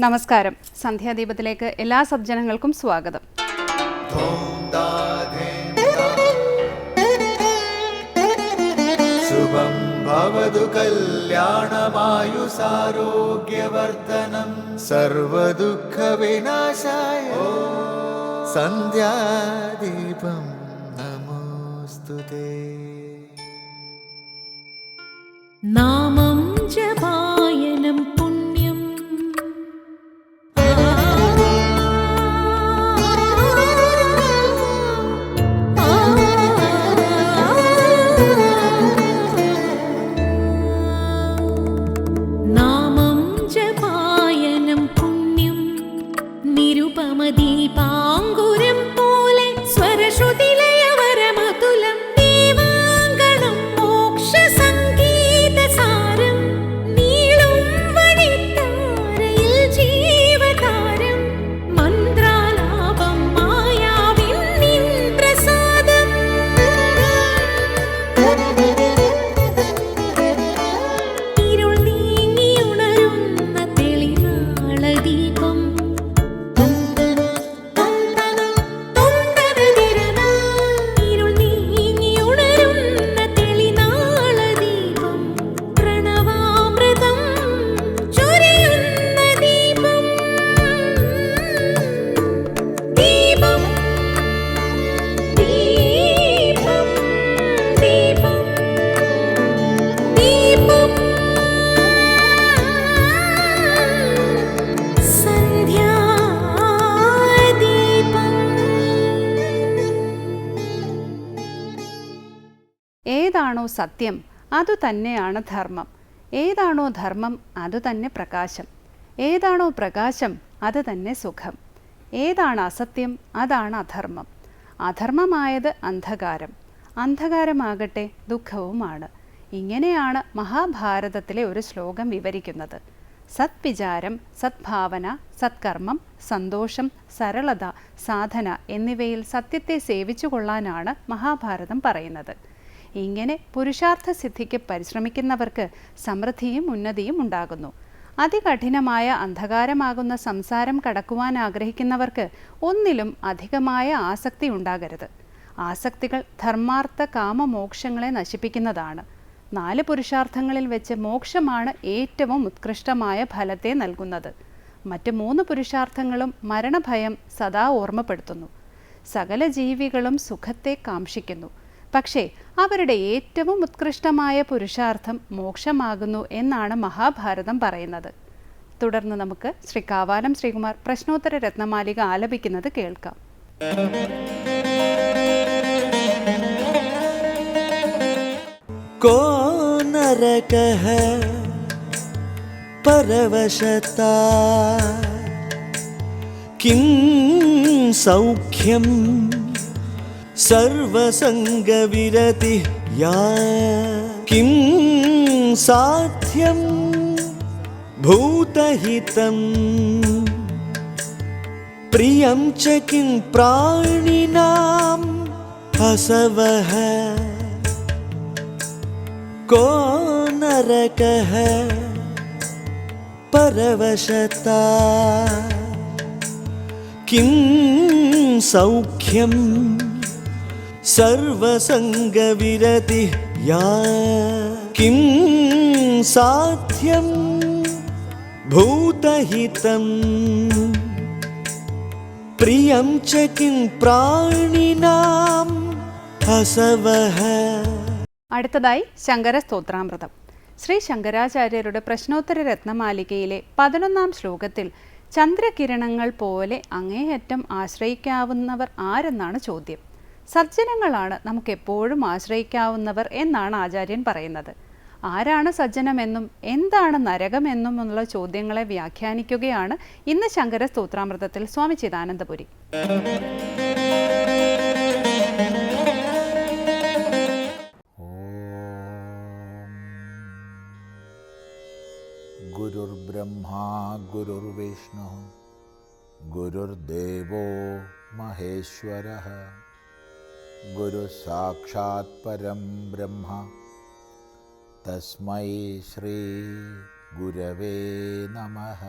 നമസ്കാരം. സന്ധ്യാദീപത്തിലേക്ക് എല്ലാ സജ്ജനങ്ങൾക്കും സ്വാഗതം. ശുഭം ഭവതു കല്യാണമായുസാരോഗ്യവർദ്ധനം സർവദുഃഖ വിനാശായ സന്ധ്യാദീപം നമോസ്തുതേ. നാമം ജപായനം പുണ്യം നാമം ജപായനം പുണ്യം നിരുപമദീപാങ്കുരം പോലെ സ്വരശ്രുതിലയവരമതുലം ദീവാങ്കണം മോക്ഷ സംഗീതസാരം നീളും വഴിത്താരയിൽ ജീവതാരം മന്ത്രാലാപം മായാവിൻ നിൻ പ്രസാദം ഇരുൾ നീങ്ങിയുണരുന്ന തെളിനാളദീപം ഇരുൾ നീങ്ങിയുണരുന്ന തെളിനാളദീപം പ്രണവാമൃതം ചൊരിയുന്ന ദീപം ദീപം ദീപം ദീപം ദീപം ഏതാണോ സത്യം അതുതന്നെയാണ് ധർമ്മം. ഏതാണോ ധർമ്മം അതുതന്നെ പ്രകാശം. ഏതാണോ പ്രകാശം അത് തന്നെ സുഖം. ഏതാണ് അസത്യം അതാണ് അധർമ്മം. അധർമ്മമായത് അന്ധകാരം. അന്ധകാരമാകട്ടെ ദുഃഖവുമാണ്. ഇങ്ങനെയാണ് മഹാഭാരതത്തിലെ ഒരു ശ്ലോകം വിവരിക്കുന്നത്. സത്വിചാരം, സദ്ഭാവന, സത്കർമ്മം, സന്തോഷം, സരളത, സാധന എന്നിവയിൽ സത്യത്തെ സേവിച്ചു കൊള്ളാനാണ് മഹാഭാരതം പറയുന്നത്. ഇങ്ങനെ പുരുഷാർത്ഥ സിദ്ധിക്ക് പരിശ്രമിക്കുന്നവർക്ക് സമൃദ്ധിയും ഉന്നതിയും ഉണ്ടാകുന്നു. അതികഠിനമായ അന്ധകാരമാകുന്ന സംസാരം കടക്കുവാൻ ആഗ്രഹിക്കുന്നവർക്ക് ഒന്നിലും അധികമായ ആസക്തി ഉണ്ടാകരുത്. ആസക്തികൾ ധർമാർത്ഥ കാമമോക്ഷങ്ങളെ നശിപ്പിക്കുന്നതാണ്. 4 പുരുഷാർത്ഥങ്ങളിൽ വെച്ച് മോക്ഷമാണ് ഏറ്റവും ഉത്കൃഷ്ടമായ ഫലത്തെ നൽകുന്നത്. മറ്റ് 3 പുരുഷാർത്ഥങ്ങളും മരണഭയം സദാ ഓർമ്മപ്പെടുത്തുന്നു. സകല ജീവികളും സുഖത്തെ കാംക്ഷിക്കുന്നു. പക്ഷേ അവരുടെ ഏറ്റവും ഉത്കൃഷ്ടമായ പുരുഷാർത്ഥം മോക്ഷമാകുന്നു എന്നാണ് മഹാഭാരതം പറയുന്നത്. തുടർന്ന് നമുക്ക് ശ്രീ കാവാലം ശ്രീകുമാർ പ്രശ്നോത്തര രത്നമാലിക ആലപിക്കുന്നത് കേൾക്കാം. को नरकः परवशता किं सौख्यं सर्वसंगविरतिः या किं साध्यं भूतहितं प्रियं च किं प्राणिनां हसवः को नरकः परवशता किं सौख्यं सर्वसंगविरतिः या किं साध्यं भूतहितं प्रियं च किं प्राणिनां हसवः. അടുത്തതായി ശങ്കര സ്തോത്രാമൃതം. ശ്രീ ശങ്കരാചാര്യരുടെ പ്രശ്നോത്തര രത്നമാലികയിലെ 11ാം ശ്ലോകത്തിൽ ചന്ദ്രകിരണങ്ങൾ പോലെ അങ്ങേയറ്റം ആശ്രയിക്കാവുന്നവർ ആരെന്നാണ് ചോദ്യം. സജ്ജനങ്ങളാണ് നമുക്കെപ്പോഴും ആശ്രയിക്കാവുന്നവർ എന്നാണ് ആചാര്യൻ പറയുന്നത്. ആരാണ് സജ്ജനമെന്നും എന്താണ് നരകമെന്നുമുള്ള ചോദ്യങ്ങളെ വ്യാഖ്യാനിക്കുകയാണ് ഇന്ന് ശങ്കര സ്തോത്രാമൃതത്തിൽ സ്വാമി ചിദാനന്ദപുരി. ഗുരുർബ്രഹ്മാ ഗുരുർവിഷ്ണു ഗുരുർദേവോ മഹേശ്വരഃ ഗുരുസാക്ഷാത് പരം ബ്രഹ്മ തസ്മൈ ശ്രീ ഗുരവേ നമഃ.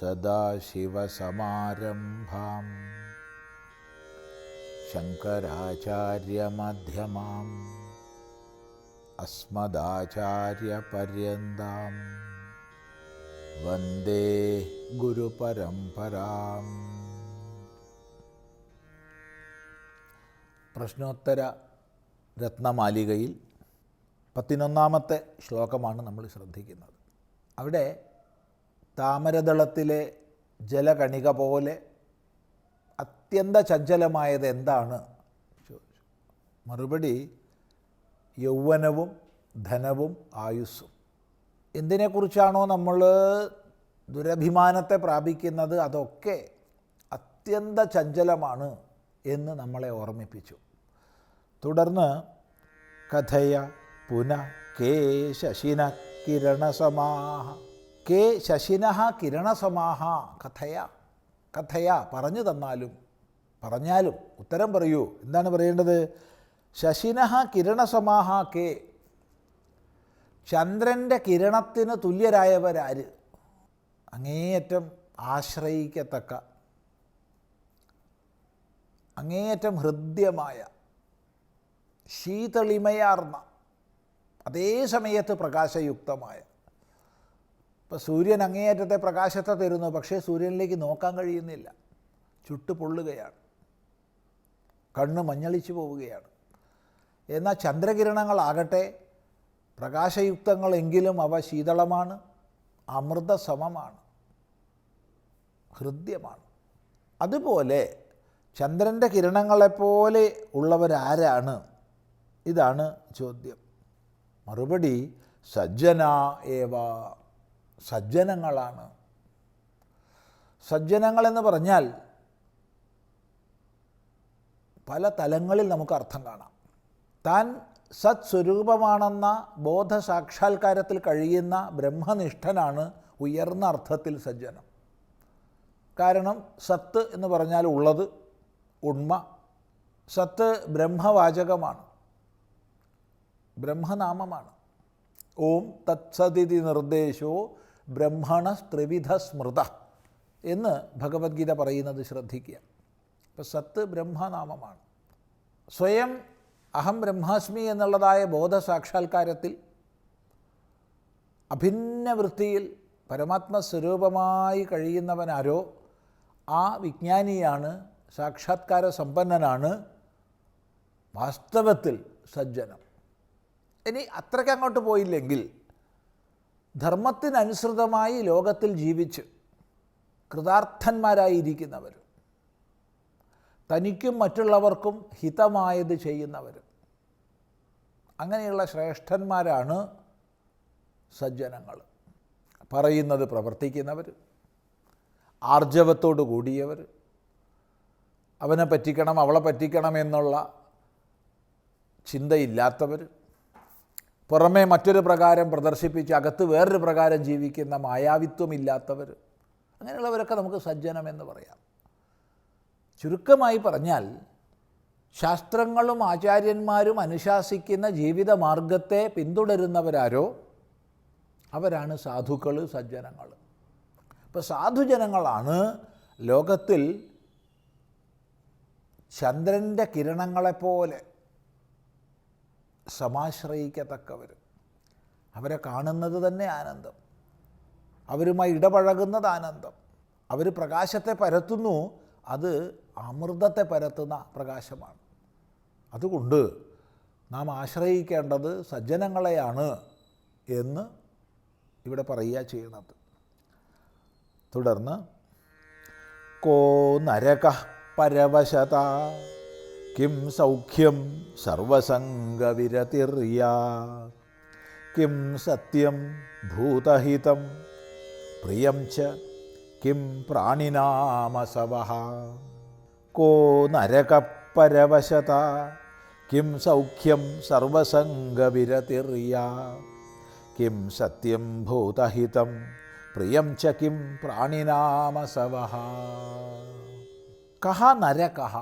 സദാശിവസമാരംഭാം ശങ്കരാചാര്യമധ്യമാം അസ്മദാചാര്യപര്യന്താം വന്ദേ ഗുരുപരമ്പരാം. പ്രശ്നോത്തര രത്നമാലികയിൽ 11-ാമത്തെ ശ്ലോകമാണ് നമ്മൾ ശ്രദ്ധിക്കുന്നത്. അവിടെ താമരദളത്തിലെ ജലകണിക പോലെ അത്യന്ത ചഞ്ചലമായത് എന്താണ് ചോദിച്ചു. മറുപടി യൗവനവും ധനവും ആയുസ്സും. എന്തിനെക്കുറിച്ചാണോ നമ്മൾ ദുരഭിമാനത്തെ പ്രാപിക്കുന്നത് അതൊക്കെ അത്യന്ത ചഞ്ചലമാണ് എന്ന് നമ്മളെ ഓർമ്മിപ്പിച്ചു. തുടർന്ന് കഥയ പുന കേ ശശിന കിരണസമാഹ കേ ശശിനഃ കിരണസമാഹ കഥയ കഥയ പറഞ്ഞു പറഞ്ഞാലും ഉത്തരം പറയൂ. എന്താണ് പറയേണ്ടത്? ശശിനഃ കിരണസമാഹ കേ, ചന്ദ്രൻ്റെ കിരണത്തിന് തുല്യരായവരാര്? അങ്ങേയറ്റം ആശ്രയിക്കത്തക്ക, അങ്ങേയറ്റം ഹൃദ്യമായ, ശീതളിമയാർന്ന, അതേ സമയത്ത് പ്രകാശയുക്തമായ. ഇപ്പോൾ സൂര്യൻ അങ്ങേയറ്റത്തെ പ്രകാശത്തെ തരുന്നു, പക്ഷേ സൂര്യനിലേക്ക് നോക്കാൻ കഴിയുന്നില്ല, ചുട്ടു പൊള്ളുകയാണ്, കണ്ണ് മഞ്ഞളിച്ചു പോവുകയാണ്. എന്നാൽ ചന്ദ്രകിരണങ്ങളാകട്ടെ പ്രകാശയുക്തങ്ങളെങ്കിലും അവ ശീതളമാണ്, അമൃതസമമാണ്, ഹൃദ്യമാണ്. അതുപോലെ ചന്ദ്രൻ്റെ കിരണങ്ങളെപ്പോലെ ഉള്ളവരാരാണ്? ഇതാണ് ചോദ്യം. മറുപടി സജ്ജന ഏവ, സജ്ജനങ്ങളാണ്. സജ്ജനങ്ങളെന്ന് പറഞ്ഞാൽ പല തലങ്ങളിൽ നമുക്ക് അർത്ഥം കാണാം. താൻ സത് സ്വരൂപമാണെന്ന ബോധസാക്ഷാത്കാരത്തിൽ കഴിയുന്ന ബ്രഹ്മനിഷ്ഠനാണ് ഉയർന്ന അർത്ഥത്തിൽ സജ്ജനം. കാരണം സത്ത് എന്ന് പറഞ്ഞാൽ ഉള്ളത്, ഉണ്മ. സത്ത് ബ്രഹ്മവാചകമാണ്, ബ്രഹ്മനാമമാണ്. ഓം തത്സദിതി നിർദ്ദേശോ ബ്രഹ്മണ ത്രിവിധ സ്മൃത എന്ന് ഭഗവത്ഗീത പറയുന്നത് ശ്രദ്ധിക്കുക. അപ്പോൾ സത്ത് ബ്രഹ്മനാമമാണ്. സ്വയം അഹം ബ്രഹ്മാസ്മി എന്നുള്ളതായ ബോധസാക്ഷാത്കാരത്തിൽ അഭിന്ന വൃത്തിയിൽ പരമാത്മസ്വരൂപമായി കഴിയുന്നവനാരോ ആ വിജ്ഞാനിയാണ്, സാക്ഷാത്കാര സമ്പന്നനാണ് വാസ്തവത്തിൽ സജ്ജനം. ഇനി അത്രയ്ക്ക് അങ്ങോട്ട് പോയില്ലെങ്കിൽ ധർമ്മത്തിനനുസൃതമായി ലോകത്തിൽ ജീവിച്ച് കൃതാർത്ഥന്മാരായിരിക്കുന്നവർ, തനിക്കും മറ്റുള്ളവർക്കും ഹിതമായത് ചെയ്യുന്നവർ, അങ്ങനെയുള്ള ശ്രേഷ്ഠന്മാരാണ് സജ്ജനങ്ങൾ. പറയുന്നത് പ്രവർത്തിക്കുന്നവർ, ആർജവത്തോടു കൂടിയവർ, അവനെ പറ്റിക്കണം അവളെ പറ്റിക്കണം എന്നുള്ള ചിന്തയില്ലാത്തവർ, പുറമേ മറ്റൊരു പ്രകാരം പ്രദർശിപ്പിച്ച് അകത്ത് വേറൊരു പ്രകാരം ജീവിക്കുന്ന മായാവിത്വമില്ലാത്തവർ, അങ്ങനെയുള്ളവരൊക്കെ നമുക്ക് സജ്ജനമെന്ന് പറയാം. ചുരുക്കമായി പറഞ്ഞാൽ ശാസ്ത്രങ്ങളും ആചാര്യന്മാരും അനുശാസിക്കുന്ന ജീവിതമാർഗത്തെ പിന്തുടരുന്നവരാരോ അവരാണ് സാധുക്കൾ, സജ്ജനങ്ങൾ. ഇപ്പോൾ സാധുജനങ്ങളാണ് ലോകത്തിൽ ചന്ദ്രൻ്റെ കിരണങ്ങളെപ്പോലെ സമാശ്രയിക്കത്തക്കവർ. അവരെ കാണുന്നത് തന്നെ ആനന്ദം, അവരുമായി ഇടപഴകുന്നത് ആനന്ദം. അവർ പ്രകാശത്തെ പരത്തുന്നു, അത് അമൃതത്തെ പരത്തുന്ന പ്രകാശമാണ്. അതുകൊണ്ട് നാം ആശ്രയിക്കേണ്ടത് സജ്ജനങ്ങളെയാണ് എന്ന് ഇവിടെ പറയുക ചെയ്യുന്നത്. തുടർന്ന് കോ നരകഃ പരവശത കിം സൗഖ്യം സർവസംഗവിരതിർയാ കിം സത്യം ഭൂതഹിതം പ്രിയം ച കിം പ്രാണിനാമസവഃ. കോ നരകഃ പരവശത കിം സൗഖ്യം സർവസംഗവിരതിർയാ കിം സത്യം ഭൂതഹിതം പ്രിയം ച കിം പ്രാണിനാമസവഃ. കഹ നരകഃ,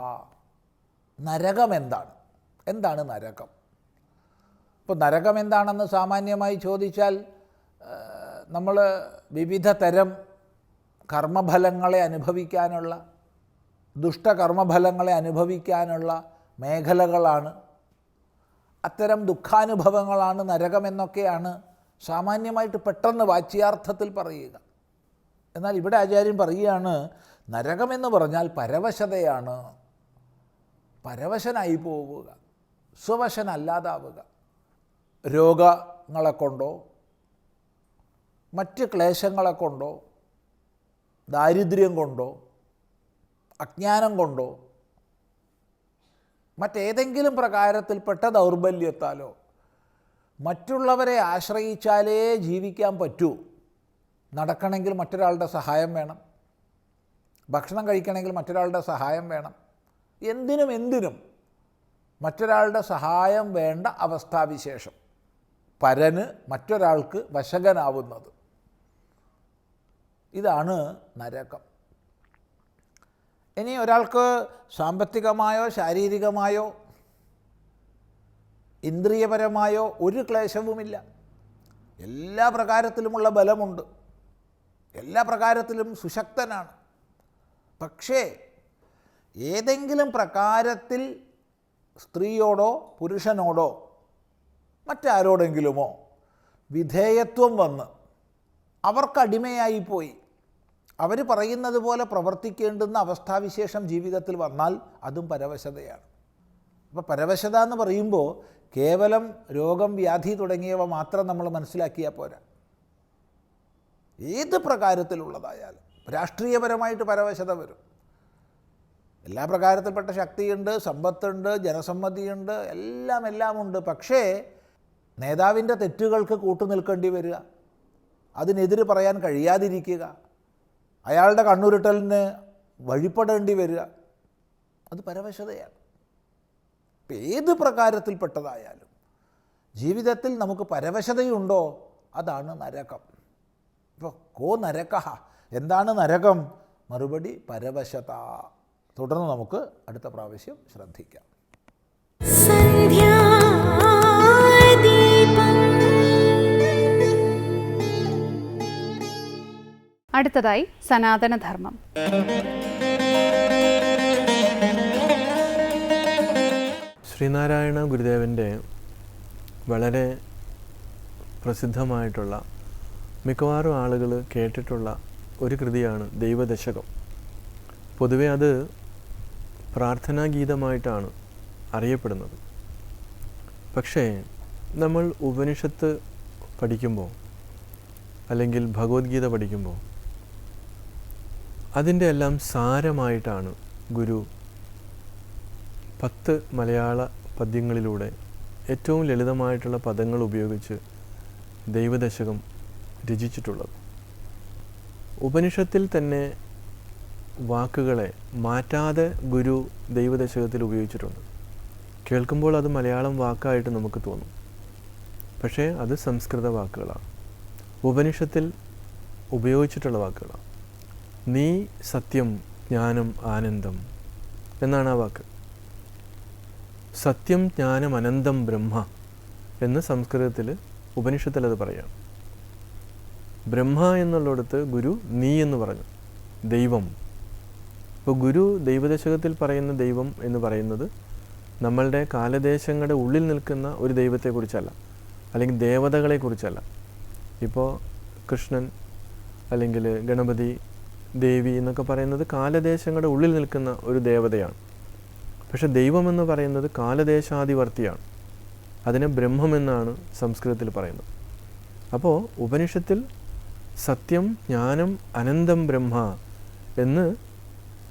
നരകം എന്താണ്? എന്താണ് നരകം? ഇപ്പോൾ നരകം എന്താണെന്ന് സാമാന്യമായി ചോദിച്ചാൽ നമ്മൾ വിവിധ തരം കർമ്മഫലങ്ങളെ അനുഭവിക്കാനുള്ള, ദുഷ്ടകർമ്മഫലങ്ങളെ അനുഭവിക്കാനുള്ള മേഖലകളാണ്. അത്തരം ദുഃഖാനുഭവങ്ങളാണ് നരകമെന്നൊക്കെയാണ് സാമാന്യമായിട്ട് പെട്ടെന്ന് വാച്യാർത്ഥത്തിൽ പറയുക. എന്നാൽ ഇവിടെ ആചാര്യൻ പറയുകയാണ്, നരകമെന്ന് പറഞ്ഞാൽ പരവശതയാണ്. പരവശനായി പോവുക, സ്വവശനല്ലാതാവുക. രോഗങ്ങളെ കൊണ്ടോ മറ്റ് ക്ലേശങ്ങളെ കൊണ്ടോ ദാരിദ്ര്യം കൊണ്ടോ അജ്ഞാനം കൊണ്ടോ മറ്റേതെങ്കിലും പ്രകാരത്തിൽപ്പെട്ട ദൗർബല്യത്താലോ മറ്റുള്ളവരെ ആശ്രയിച്ചാലേ ജീവിക്കാൻ പറ്റൂ. നടക്കണമെങ്കിൽ മറ്റൊരാളുടെ സഹായം വേണം, ഭക്ഷണം കഴിക്കണമെങ്കിൽ മറ്റൊരാളുടെ സഹായം വേണം, എന്തിനും മറ്റൊരാളുടെ സഹായം വേണ്ട അവസ്ഥാവിശേഷം, പരന് മറ്റൊരാൾക്ക് വശകനാവുന്നത്, ഇതാണ് നരകം. ഇനി ഒരാൾക്ക് സാമ്പത്തികമായോ ശാരീരികമായോ ഇന്ദ്രിയപരമായോ ഒരു ക്ലേശവുമില്ല, എല്ലാ പ്രകാരത്തിലുമുള്ള ബലമുണ്ട്, എല്ലാ പ്രകാരത്തിലും സുശക്തനാണ്. പക്ഷേ ഏതെങ്കിലും പ്രകാരത്തിൽ സ്ത്രീയോടോ പുരുഷനോടോ മറ്റാരോടെങ്കിലുമോ വിധേയത്വം വന്ന് അവർക്കടിമയായിപ്പോയി അവർ പറയുന്നത് പോലെ പ്രവർത്തിക്കേണ്ടുന്ന അവസ്ഥാവിശേഷം ജീവിതത്തിൽ വന്നാൽ അതും പരവശതയാണ്. അപ്പോൾ പരവശത എന്ന് പറയുമ്പോൾ കേവലം രോഗം, വ്യാധി തുടങ്ങിയവ മാത്രം നമ്മൾ മനസ്സിലാക്കിയാൽ പോരാ. ഏത് പ്രകാരത്തിലുള്ളതായാലും രാഷ്ട്രീയപരമായിട്ട് പരവശത വരും. എല്ലാ പ്രകാരത്തിൽപ്പെട്ട ശക്തിയുണ്ട്, സമ്പത്തുണ്ട്, ജനസമ്മതിയുണ്ട്, എല്ലാം ഉണ്ട്. പക്ഷേ നേതാവിൻ്റെ തെറ്റുകൾക്ക് കൂട്ടുനിൽക്കേണ്ടി വരിക, അതിനെതിര് പറയാൻ കഴിയാതിരിക്കുക, അയാളുടെ കണ്ണുരുട്ടലിന് വഴിപ്പെടേണ്ടി വരിക, അത് പരവശതയാണ്. ഇപ്പം ഏത് പ്രകാരത്തിൽപ്പെട്ടതായാലും ജീവിതത്തിൽ നമുക്ക് പരവശതയുണ്ടോ അതാണ് നരകം. ഇപ്പോൾ കോ നരകഃ, എന്താണ് നരകം? മറുപടി പരവശത. തുടർന്ന് നമുക്ക് അടുത്ത പ്രാവശ്യം ശ്രദ്ധിക്കാം. അടുത്തതായി സനാതനധർമ്മം. ശ്രീനാരായണ ഗുരുദേവൻ്റെ വളരെ പ്രസിദ്ധമായിട്ടുള്ള, മിക്കവാറും ആളുകൾ കേട്ടിട്ടുള്ള ഒരു കൃതിയാണ് ദൈവദശകം. പൊതുവെ അത് പ്രാർത്ഥനാഗീതമായിട്ടാണ് അറിയപ്പെടുന്നത്. പക്ഷേ നമ്മൾ ഉപനിഷത്ത് പഠിക്കുമ്പോൾ അല്ലെങ്കിൽ ഭഗവത്ഗീത പഠിക്കുമ്പോൾ അതിൻ്റെ എല്ലാം സാരമായിട്ടാണ് ഗുരു 10 മലയാള പദ്യങ്ങളിലൂടെ ഏറ്റവും ലളിതമായിട്ടുള്ള പദങ്ങൾ ഉപയോഗിച്ച് ദൈവദശകം രചിച്ചിട്ടുള്ളത്. ഉപനിഷത്തിൽ തന്നെ വാക്കുകളെ മാറ്റാതെ ഗുരു ദൈവദശകത്തിൽ ഉപയോഗിച്ചിട്ടുണ്ട്. കേൾക്കുമ്പോൾ അത് മലയാളം വാക്കായിട്ട് നമുക്ക് തോന്നും, പക്ഷേ അത് സംസ്കൃത വാക്കുകളാണ്, ഉപനിഷത്തിൽ ഉപയോഗിച്ചിട്ടുള്ള വാക്കുകളാണ്. നീ സത്യം ജ്ഞാനം ആനന്ദം എന്നാണ് ആ വാക്ക്. സത്യം ജ്ഞാനം അനന്തം ബ്രഹ്മ എന്ന് സംസ്കൃതത്തിൽ ഉപനിഷത്തിൽ അത് പറയാം. ബ്രഹ്മ എന്നുള്ളിടത്ത് ഗുരു നീ എന്ന് പറഞ്ഞു, ദൈവം. ഇപ്പോൾ ഗുരു ദൈവദശകത്തിൽ പറയുന്ന ദൈവം എന്ന് പറയുന്നത് നമ്മളുടെ കാലദേശങ്ങളുടെ ഉള്ളിൽ നിൽക്കുന്ന ഒരു ദൈവത്തെക്കുറിച്ചല്ല, അല്ലെങ്കിൽ ദേവതകളെക്കുറിച്ചല്ല. ഇപ്പോൾ കൃഷ്ണൻ അല്ലെങ്കിൽ ഗണപതി, ദേവി എന്നൊക്കെ പറയുന്നത് കാലദേശങ്ങളുടെ ഉള്ളിൽ നിൽക്കുന്ന ഒരു ദേവതയാണ്. പക്ഷെ ദൈവമെന്ന് പറയുന്നത് കാലദേശാധിവർത്തിയാണ്. അതിനെ ബ്രഹ്മമെന്നാണ് സംസ്കൃതത്തിൽ പറയുന്നത്. അപ്പോൾ ഉപനിഷത്തിൽ സത്യം ജ്ഞാനം അനന്തം ബ്രഹ്മ എന്ന്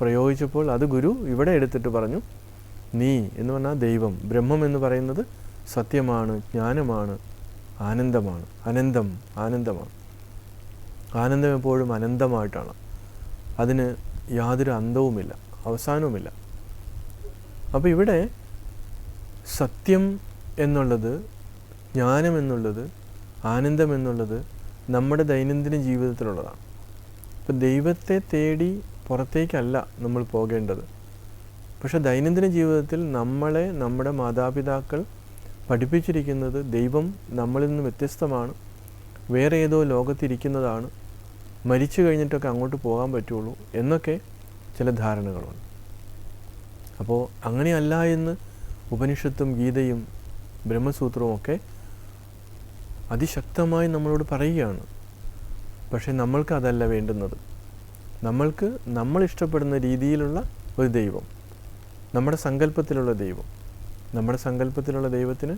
പ്രയോഗിച്ചപ്പോൾ അത് ഗുരു ഇവിടെ എടുത്തിട്ട് പറഞ്ഞു നീ എന്ന് പറഞ്ഞാൽ ദൈവം, ബ്രഹ്മം എന്ന് പറയുന്നത് സത്യമാണ്, ജ്ഞാനമാണ്, ആനന്ദമാണ്. അനന്തം ആനന്ദമാണ്. ആനന്ദം എപ്പോഴും അനന്തമായിട്ടാണ്, അതിന് യാതൊരു അന്തവുമില്ല, അവസാനവുമില്ല. അപ്പോൾ ഇവിടെ സത്യം എന്നുള്ളത്, ജ്ഞാനം എന്നുള്ളത്, ആനന്ദം എന്നുള്ളത് നമ്മുടെ ദൈനംദിന ജീവിതത്തിലുള്ളതാണ്. അപ്പോൾ ദൈവത്തെ തേടി പുറത്തേക്കല്ല നമ്മൾ പോകേണ്ടത്. പക്ഷെ ദൈനംദിന ജീവിതത്തിൽ നമ്മളെ നമ്മുടെ മാതാപിതാക്കൾ പഠിപ്പിച്ചിരിക്കുന്നത് ദൈവം നമ്മളിൽ നിന്ന് വ്യത്യസ്തമാണ്, വേറെ ഏതോ ലോകത്തിരിക്കുന്നതാണ്, മരിച്ചു കഴിഞ്ഞിട്ടൊക്കെ അങ്ങോട്ട് പോകാൻ പറ്റുള്ളൂ എന്നൊക്കെ ചില ധാരണകളുണ്ട്. അപ്പോൾ അങ്ങനെയല്ല എന്ന് ഉപനിഷത്തും ഗീതയും ബ്രഹ്മസൂത്രവും ഒക്കെ അതിശക്തമായി നമ്മളോട് പറയുകയാണ്. പക്ഷേ നമ്മൾക്ക് അതല്ല വേണ്ടുന്നത്. നമ്മൾക്ക് നമ്മൾ ഇഷ്ടപ്പെടുന്ന രീതിയിലുള്ള ഒരു ദൈവം, നമ്മുടെ സങ്കല്പത്തിലുള്ള ദൈവം. നമ്മുടെ സങ്കല്പത്തിലുള്ള ദൈവത്തിന്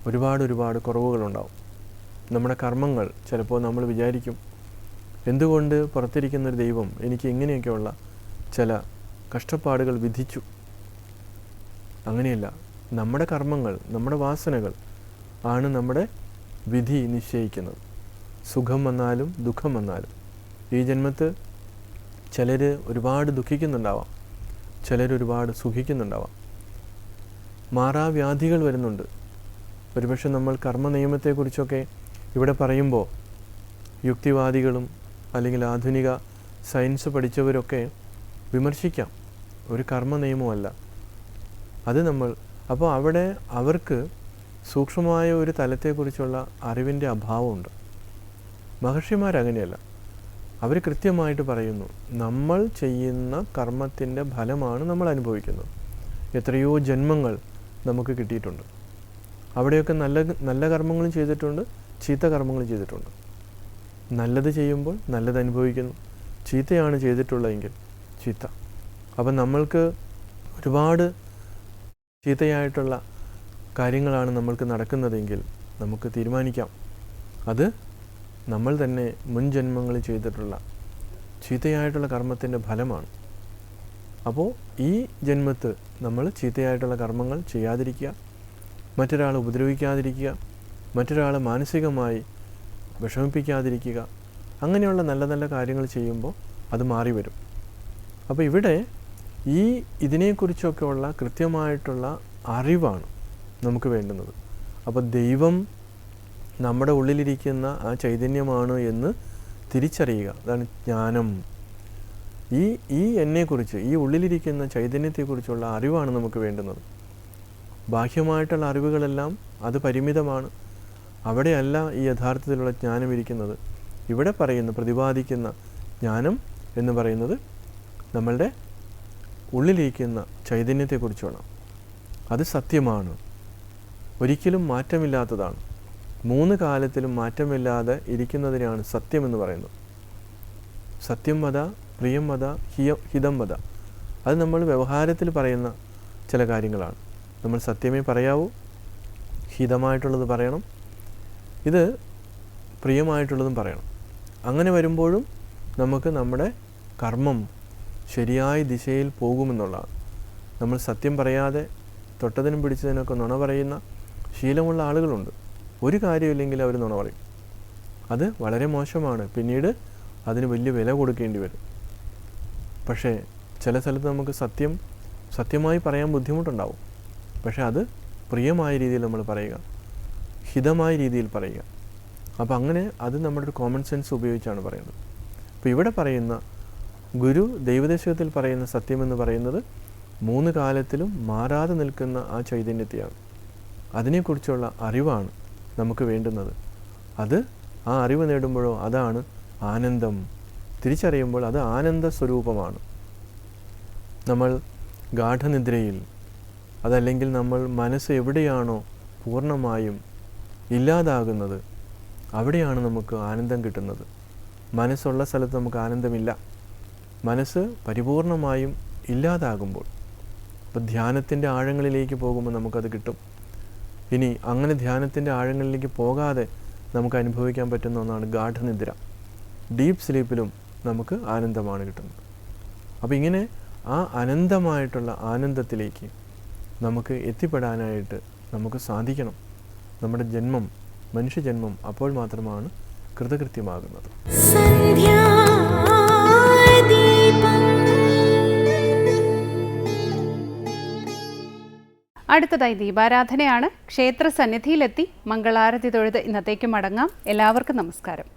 ഒരുപാട് കുറവുകളുണ്ടാവും. നമ്മുടെ കർമ്മങ്ങൾ ചിലപ്പോൾ നമ്മൾ വിചാരിക്കും, എന്തുകൊണ്ട് പുറത്തിരിക്കുന്നൊരു ദൈവം എനിക്ക് ഇങ്ങനെയൊക്കെയുള്ള ചില കഷ്ടപ്പാടുകൾ വിധിച്ചു. അങ്ങനെയല്ല, നമ്മുടെ കർമ്മങ്ങൾ, നമ്മുടെ വാസനകൾ ആണ് നമ്മുടെ വിധി നിശ്ചയിക്കുന്നത്. സുഖം വന്നാലും ദുഃഖം വന്നാലും. ഈ ജന്മത്ത് ചിലർ ഒരുപാട് ദുഃഖിക്കുന്നുണ്ടാവാം, ചിലർ ഒരുപാട് സുഖിക്കുന്നുണ്ടാവാം. മാറാവ്യാധികൾ വരുന്നുണ്ട്. ഒരുപക്ഷെ നമ്മൾ കർമ്മ നിയമത്തെക്കുറിച്ചൊക്കെ ഇവിടെ പറയുമ്പോൾ യുക്തിവാദികളും അല്ലെങ്കിൽ ആധുനിക സയൻസ് പഠിച്ചവരൊക്കെ വിമർശിക്കാം. ഒരു കർമ്മ നിയമമല്ല അത് നമ്മൾ. അപ്പോൾ അവിടെ അവർക്ക് സൂക്ഷ്മമായ ഒരു തലത്തെക്കുറിച്ചുള്ള അറിവിൻ്റെ അഭാവമുണ്ട്. മഹർഷിമാരങ്ങനെയല്ല. അവർ കൃത്യമായിട്ട് പറയുന്നു, നമ്മൾ ചെയ്യുന്ന കർമ്മത്തിൻ്റെ ഫലമാണ് നമ്മൾ അനുഭവിക്കുന്നത്. എത്രയോ ജന്മങ്ങൾ നമുക്ക് കിട്ടിയിട്ടുണ്ട്. അവിടെയൊക്കെ നല്ല കർമ്മങ്ങളും ചെയ്തിട്ടുണ്ട്, ചീത്ത കർമ്മങ്ങളും ചെയ്തിട്ടുണ്ട്. നല്ലത് ചെയ്യുമ്പോൾ നല്ലത് അനുഭവിക്കുന്നു, ചീത്തയാണ് ചെയ്തിട്ടുള്ളതെങ്കിൽ ചീത്ത. അപ്പം നമ്മൾക്ക് ഒരുപാട് ചീത്തയായിട്ടുള്ള കാര്യങ്ങളാണ് നമ്മൾക്ക് നടക്കുന്നതെങ്കിൽ നമുക്ക് തീരുമാനിക്കാം അത് നമ്മൾ തന്നെ മുൻ ജന്മങ്ങളിൽ ചെയ്തിട്ടുള്ള ചീത്തയായിട്ടുള്ള കർമ്മത്തിൻ്റെ ഫലമാണ്. അപ്പോൾ ഈ ജന്മത്ത് നമ്മൾ ചീത്തയായിട്ടുള്ള കർമ്മങ്ങൾ ചെയ്യാതിരിക്കുക, മറ്റൊരാളെ ഉപദ്രവിക്കാതിരിക്കുക, മറ്റൊരാളെ മാനസികമായി വിഷമിപ്പിക്കാതിരിക്കുക, അങ്ങനെയുള്ള നല്ല നല്ല കാര്യങ്ങൾ ചെയ്യുമ്പോൾ അത് മാറി വരും. അപ്പോൾ ഇവിടെ ഇതിനെക്കുറിച്ചൊക്കെയുള്ള കൃത്യമായിട്ടുള്ള അറിവാണ് നമുക്ക് വേണ്ടുന്നത്. അപ്പോൾ ദൈവം നമ്മുടെ ഉള്ളിലിരിക്കുന്ന ആ ചൈതന്യമാണ് എന്ന് തിരിച്ചറിയുക, അതാണ് ജ്ഞാനം. ഈ എന്നെക്കുറിച്ച്, ഈ ഉള്ളിലിരിക്കുന്ന ചൈതന്യത്തെക്കുറിച്ചുള്ള അറിവാണ് നമുക്ക് വേണ്ടുന്നത്. ബാഹ്യമായിട്ടുള്ള അറിവുകളെല്ലാം അത് പരിമിതമാണ്. അവിടെയല്ല ഈ യഥാർത്ഥത്തിലുള്ള ജ്ഞാനം ഇരിക്കുന്നത്. ഇവിടെ പറയുന്ന പ്രതിപാദിക്കുന്ന ജ്ഞാനം എന്ന് പറയുന്നത് നമ്മളുടെ ഉള്ളിലിരിക്കുന്ന ചൈതന്യത്തെക്കുറിച്ചുള്ള, അത് സത്യമാണ്, ഒരിക്കലും മാറ്റമില്ലാത്തതാണ്. 3 കാലത്തിലും മാറ്റമില്ലാതെ ഇരിക്കുന്നതിനാണ് സത്യമെന്ന് പറയുന്നത്. സത്യം വദ, പ്രിയം വദ, ഹിതം വദ. അത് നമ്മൾ വ്യവഹാരത്തിൽ പറയുന്ന ചില കാര്യങ്ങളാണ്. നമ്മൾ സത്യമേ പറയാവൂ, ഹിതമായിട്ടുള്ളത് പറയണം, ഇത് പ്രിയമായിട്ടുള്ളതും പറയണം. അങ്ങനെ വരുമ്പോഴും നമുക്ക് നമ്മുടെ കർമ്മം ശരിയായ ദിശയിൽ പോകുമെന്നുള്ളതാണ്. നമ്മൾ സത്യം പറയാതെ തൊട്ടതിനും പിടിച്ചതിനൊക്കെ നുണ പറയുന്ന ശീലമുള്ള ആളുകളുണ്ട്. ഒരു കാര്യമില്ലെങ്കിൽ അവർ നുണ പറയും. അത് വളരെ മോശമാണ്. പിന്നീട് അതിന് വലിയ വില കൊടുക്കേണ്ടി വരും. പക്ഷേ ചില സ്ഥലത്ത് നമുക്ക് സത്യമായി പറയാൻ ബുദ്ധിമുട്ടുണ്ടാവും. പക്ഷേ അത് പ്രിയമായ രീതിയിൽ നമ്മൾ പറയുക, ഹിതമായ രീതിയിൽ പറയുക. അപ്പോൾ അങ്ങനെ അത് നമ്മുടെ ഒരു കോമൺ സെൻസ് ഉപയോഗിച്ചാണ് പറയുന്നത്. അപ്പോൾ ഇവിടെ പറയുന്ന ഗുരു ദൈവദശകത്തിൽ പറയുന്ന സത്യമെന്ന് പറയുന്നത് 3 കാലത്തിലും മാറാതെ നിൽക്കുന്ന ആ ചൈതന്യത്തെയാണ്. അതിനെക്കുറിച്ചുള്ള അറിവാണ് നമുക്ക് വേണ്ടുന്നത്. ആ അറിവ് നേടുമ്പോഴോ അതാണ് ആനന്ദം. തിരിച്ചറിയുമ്പോൾ അത് ആനന്ദ സ്വരൂപമാണ്. നമ്മൾ ഗാഠനിദ്രയിൽ, അതല്ലെങ്കിൽ നമ്മൾ മനസ്സ് എവിടെയാണോ പൂർണ്ണമായും ഇല്ലാതാകുന്നത്, അവിടെയാണ് നമുക്ക് ആനന്ദം കിട്ടുന്നത്. മനസ്സുള്ള സ്ഥലത്ത് നമുക്ക് ആനന്ദമില്ല. മനസ്സ് പരിപൂർണമായും ഇല്ലാതാകുമ്പോൾ, അപ്പോൾ ധ്യാനത്തിൻ്റെ ആഴങ്ങളിലേക്ക് പോകുമ്പോൾ നമുക്കത് കിട്ടും. ഇനി അങ്ങനെ ധ്യാനത്തിൻ്റെ ആഴങ്ങളിലേക്ക് പോകാതെ നമുക്ക് അനുഭവിക്കാൻ പറ്റുന്ന ഒന്നാണ് ഗാഠനിദ്ര. ഡീപ്പ് സ്ലീപ്പിലും നമുക്ക് ആനന്ദമാണ് കിട്ടുന്നത്. അപ്പോൾ ഇങ്ങനെ ആ അനന്തമായിട്ടുള്ള ആനന്ദത്തിലേക്ക് നമുക്ക് എത്തിപ്പെടാനായിട്ട് നമുക്ക് സാധിക്കണം. നമ്മുടെ ജന്മം, മനുഷ്യജന്മം അപ്പോൾ മാത്രമാണ് കൃതകൃത്യമാകുന്നത്. അടുത്തതായി ദീപാരാധനയാണ്. ക്ഷേത്ര സന്നിധിയിലെത്തി മംഗളാരതി തൊഴുത് ഇന്നത്തേക്ക് മടങ്ങാം. എല്ലാവർക്കും നമസ്കാരം.